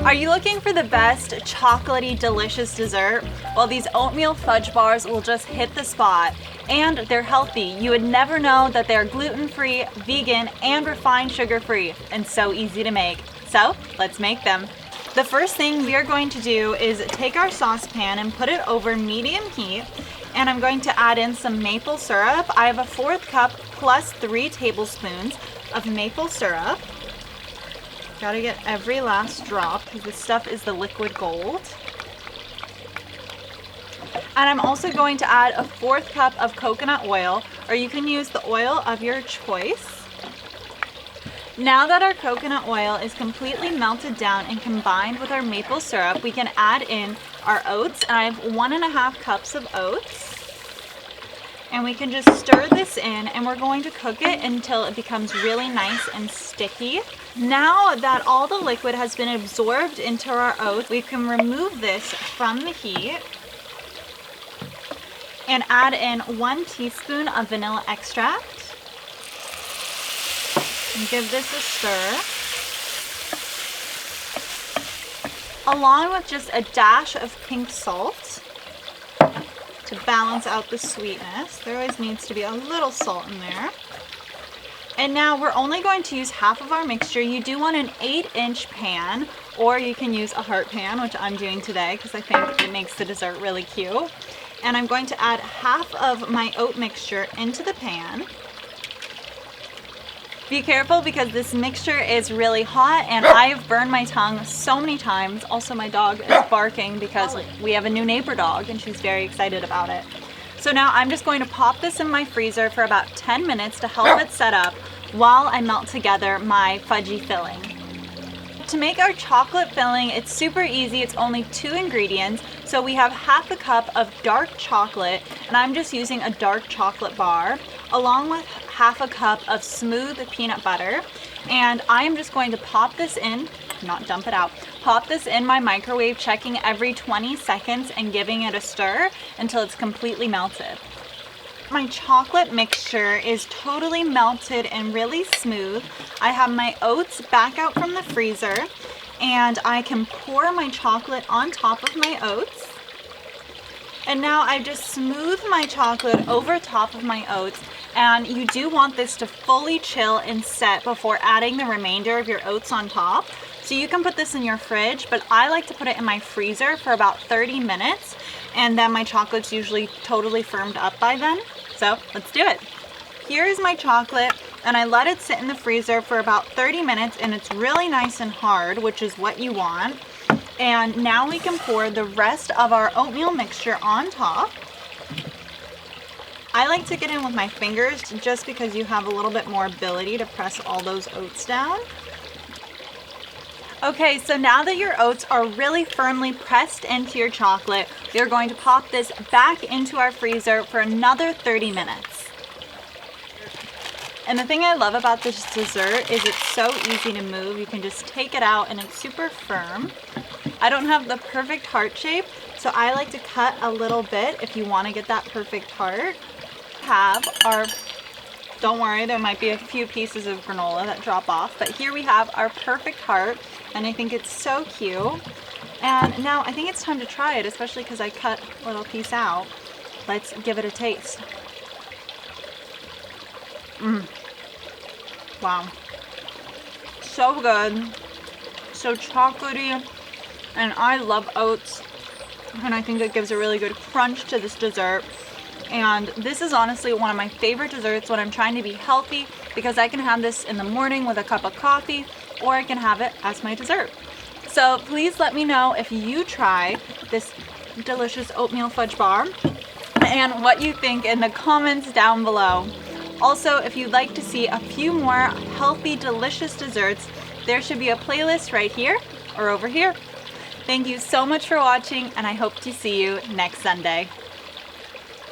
Are you looking for the best chocolatey, delicious dessert? Well, these oatmeal fudge bars will just hit the spot. And they're healthy. You would never know that they're gluten-free, vegan, and refined sugar-free, and so easy to make. So, let's make them. The first thing we are going to do is take our saucepan and put it over medium heat, and I'm going to add in some maple syrup. I have a 1/4 cup plus 3 tablespoons of maple syrup. Gotta get every last drop because this stuff is the liquid gold. And I'm also going to add a 1/4 cup of coconut oil, or you can use the oil of your choice. Now that our coconut oil is completely melted down and combined with our maple syrup, we can add in our oats. And I have 1½ cups of oats. And we can just stir this in, and we're going to cook it until it becomes really nice and sticky. Now that all the liquid has been absorbed into our oats, we can remove this from the heat and add in 1 teaspoon of vanilla extract. And give this a stir. Along with just a dash of pink salt to balance out the sweetness. There always needs to be a little salt in there. And now we're only going to use half of our mixture. You do want an 8-inch pan, or you can use a heart pan, which I'm doing today because I think it makes the dessert really cute. And I'm going to add half of my oat mixture into the pan. Be careful because this mixture is really hot and I have burned my tongue so many times. Also, my dog is barking because we have a new neighbor dog and she's very excited about it. So now I'm just going to pop this in my freezer for about 10 minutes to help it set up while I melt together my fudgy filling. To make our chocolate filling, it's super easy. It's only 2 ingredients. So we have half a cup of dark chocolate, and I'm just using a dark chocolate bar, along with half a cup of smooth peanut butter. And I am just going to pop this in, not dump it out, pop this in my microwave, checking every 20 seconds and giving it a stir until it's completely melted. My chocolate mixture is totally melted and really smooth. I have my oats back out from the freezer, and I can pour my chocolate on top of my oats. And now I've just smoothed my chocolate over top of my oats, and you do want this to fully chill and set before adding the remainder of your oats on top. So you can put this in your fridge, but I like to put it in my freezer for about 30 minutes, and then my chocolate's usually totally firmed up by then. So let's do it. Here is my chocolate, and I let it sit in the freezer for about 30 minutes, and it's really nice and hard, which is what you want. And now we can pour the rest of our oatmeal mixture on top. I like to get in with my fingers just because you have a little bit more ability to press all those oats down. Okay, so now that your oats are really firmly pressed into your chocolate, we are going to pop this back into our freezer for another 30 minutes. And the thing I love about this dessert is it's so easy to move. You can just take it out and it's super firm. I don't have the perfect heart shape, so I like to cut a little bit if you want to get that perfect heart. Don't worry, there might be a few pieces of granola that drop off, but here we have our perfect heart, and I think it's so cute. And now I think it's time to try it, especially because I cut a little piece out. Let's give it a taste. Wow. So good. So chocolatey. And I love oats. And I think it gives a really good crunch to this dessert. And this is honestly one of my favorite desserts when I'm trying to be healthy, because I can have this in the morning with a cup of coffee, or I can have it as my dessert. So please let me know if you try this delicious oatmeal fudge bar and what you think in the comments down below. Also, if you'd like to see a few more healthy, delicious desserts, there should be a playlist right here or over here. Thank you so much for watching, and I hope to see you next Sunday.